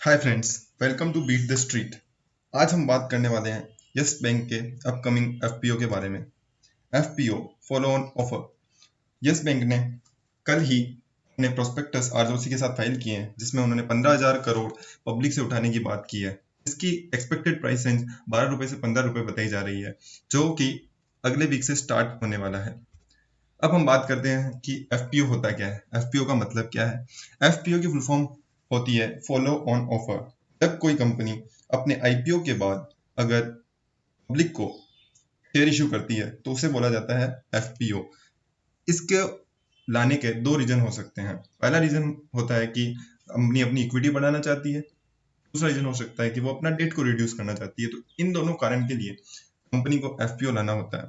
Hi friends, welcome to beat the street. आज हम बात करने वाले हैं यस बैंक के अपकमिंग एफपीओ के बारे में। FPO follow on offer. Yes Bank ने कल ही अपने प्रोस्पेक्टस आरओसी के साथ फाइल किए हैं, जिसमें उन्होंने 15,000 करोड़ पब्लिक से उठाने की बात की है। इसकी एक्सपेक्टेड प्राइस रेंज 12 रुपए से 15 रुपए बताई जा रही है, जो कि अगले वीक से स्टार्ट होने वाला है। अब हम बात करते हैं कि एफपीओ होता क्या है, एफपीओ का मतलब क्या है। एफपीओ की फुल फॉर्म होती है फॉलो ऑन ऑफर। जब कोई कंपनी अपने आईपीओ के बाद अगर पब्लिक को शेयर इशू करती है तो उसे बोला जाता है एफपीओ। इसके लाने के दो रीजन हो सकते हैं। पहला रीजन होता है कि कंपनी अपनी इक्विटी बढ़ाना चाहती है। दूसरा रीजन हो सकता है कि वो अपना डेट को रिड्यूस करना चाहती है। तो इन दोनों कारण के लिए कंपनी को एफपीओ लाना होता है।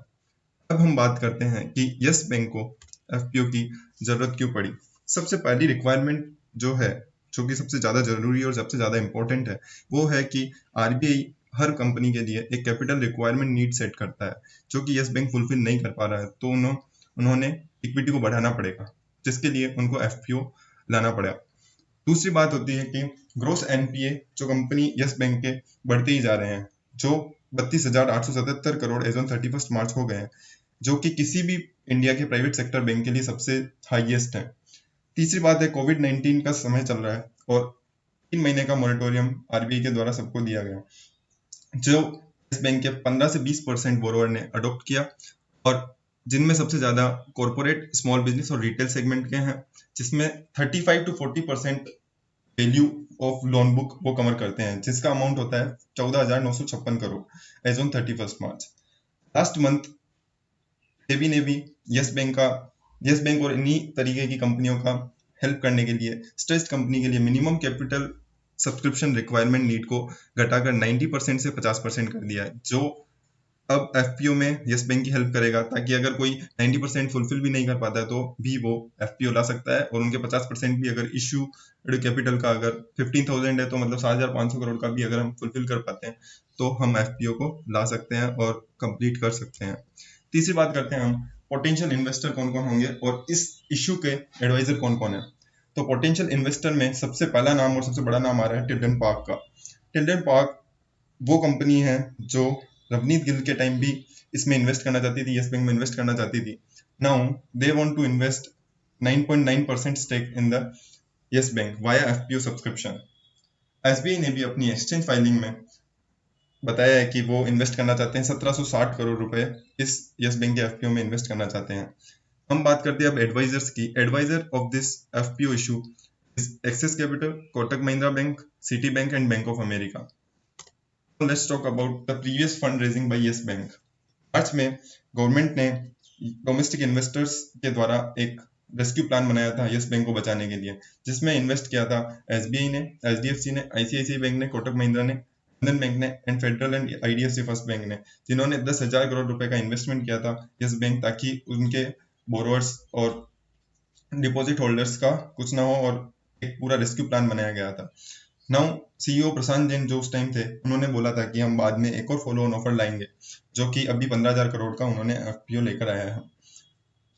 अब हम बात करते हैं कि यस बैंक को एफपीओ की जरूरत क्यों पड़ी। सबसे पहली रिक्वायरमेंट जो है, जो कि सबसे ज़्यादा जरूरी और सबसे ज़्यादा इम्पोर्टेंट है, वो है कि आरबीआई हर कंपनी के लिए एक कैपिटल रिक्वायरमेंट नीड सेट करता है, जो कि यस बैंक फुलफिल नहीं कर पा रहा है। तो उन्होंने इक्विटी को बढ़ाना पड़ेगा, जिसके लिए उनको एफपीओ लाना पड़ा। दूसरी बात होती है कि ग्रोस एनपीए जो कंपनी यस बैंक के बढ़ते ही जा रहे हैं, जो 32,877 करोड़ एज ऑन 31 मार्च हो गए हैं, जो कि किसी भी इंडिया के प्राइवेट सेक्टर बैंक के लिए सबसे हाईएस्ट है। तीसरी बात है कोविड 19 का समय चल रहा है और 3 महीने का मोरेटोरियम आरबीआई के द्वारा सबको दिया गया, जो इस बैंक के 15 से 20% बोरोवर ने अडॉप्ट किया, और जिनमें सबसे ज्यादा कॉरपोरेट, स्मॉल बिजनेस और रिटेल सेगमेंट के हैं, जिसमें 35 to 40% value of loan book वो कवर करते हैं, जिसका अमाउंट होता है 14,956 crore as on 31 March. Last month SEBI ने भी यस बैंक का यस बैंक और इन्हीं तरीके की कंपनियों का हेल्प करने के लिए स्ट्रेस्ड कंपनी के लिए minimum capital subscription requirement need को घटाकर 90% से 50% कर दिया है, जो अब एफपीओ में यस बैंक की हेल्प करेगा, ताकि अगर कोई 90% फुलफिल भी नहीं कर पाता है तो भी वो एफपीओ ला सकता है, और उनके 50% भी अगर इशू कैपिटल का अगर 15,000 है तो मतलब 7,500 करोड़ का भी अगर हम फुलफिल कर पाते हैं तो हम एफपीओ को ला सकते हैं और कंप्लीट कर सकते हैं। तीसरी बात करते हैं हम, पोटेंशियल इन्वेस्टर कौन कौन होंगे और इस इशू के एडवाइजर कौन कौन है। तो पोटेंशियल इन्वेस्टर में सबसे पहला नाम और सबसे बड़ा नाम आ रहा है टिल्डन पार्क का। टिल्डन पार्क वो कंपनी है जो रवनीत गिल के टाइम भी इसमें इन्वेस्ट करना चाहती थी, यस बैंक में इन्वेस्ट करना चाहती थी। Now they want to invest 9.9% stake in the Yes Bank via FPO subscription. SBI ने भी अपनी एक्सचेंज फाइलिंग में बताया है कि वो इन्वेस्ट करना चाहते हैं 1760 करोड़ रुपए इस यस बैंक के एफपीओ में इन्वेस्ट करना चाहते हैं। हम बात करते हैं अब एडवाइजर्स की। Adviser of this FPO issue is Axis Capital, Kotak Mahindra bank, Citibank and Bank of America. Let's talk about the previous fundraising by Yes Bank. मार्च में गवर्नमेंट ने डोमेस्टिक इन्वेस्टर्स के द्वारा एक रेस्क्यू प्लान बनाया था yes bank को बचाने के लिए, जिसमें इन्वेस्ट किया था एसबीआई ने, एचडीएफसी ने, आईसीआईसीआई बैंक ने, कोटक महिंद्रा ने, बंधन बैंक ने and federal and IDFC first bank ने, जिन्होंने 10,000 करोड़ रुपए का इन्वेस्टमेंट किया था यस बैंक, ताकि उनके बोरोवर्स और डिपॉजिट होल्डर्स का कुछ ना हो, और एक पूरा रेस्क्यू प्लान बनाया गया था। नाउ सीईओ प्रशांत जैन जो उस टाइम थे, उन्होंने बोला था कि हम बाद में एक और फॉलो ऑन ऑफर लाएंगे, जो कि अभी 15,000 करोड़ का उन्होंने एफपीओ लेकर आया है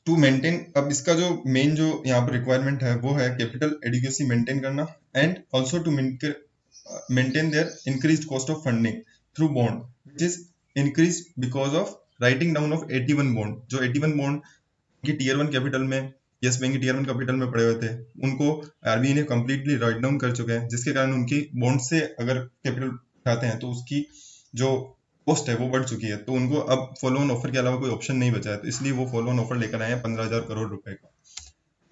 टू मेंटेन। अब इसका जो मेन जो यहाँ पर रिक्वायरमेंट है वो है कैपिटल एडिक्वेसी मेंटेन करना, and also to maintain their increase cost of funding through bond which is increase because of writing down of 81 bond. जो 81 बॉन्ड की टीयर वन कैपिटल में, यस बैंक की टीयर वन कैपिटल में पड़े हुए थे, उनको आरबीआई ने कंप्लीटली राइट डाउन कर चुके हैं, जिसके कारण उनकी बॉन्ड से अगर कैपिटल उठाते हैं तो उसकी जो कॉस्ट है वो बढ़ चुकी है, तो उनको अब फॉलो ऑन ऑफर के अलावा कोई ऑप्शन नहीं बचा है, तो इसलिए वो फॉलो ऑन ऑफर लेकर आए हैं 15,000 करोड़ रुपए का।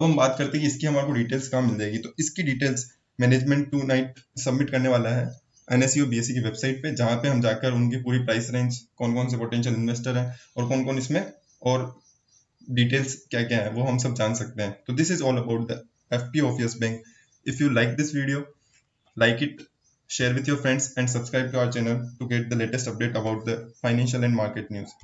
तो हम बात करते हैं कि इसकी हमारे को डिटेल्स कहाँ मिल जाएगी। तो इसकी details management tonight submit करने वाला है एनएसयू बीएससी की वेबसाइट पे, जहाँ पे हम जाकर उनकी पूरी प्राइस रेंज, कौन कौन से पोटेंशियल इन्वेस्टर हैं और कौन कौन इसमें, और डिटेल्स क्या क्या है वो हम सब जान सकते हैं। तो this is all about the FPO of yes bank. If you like this video, like it, share with your friends and subscribe to our channel to get the latest update about the financial and market news.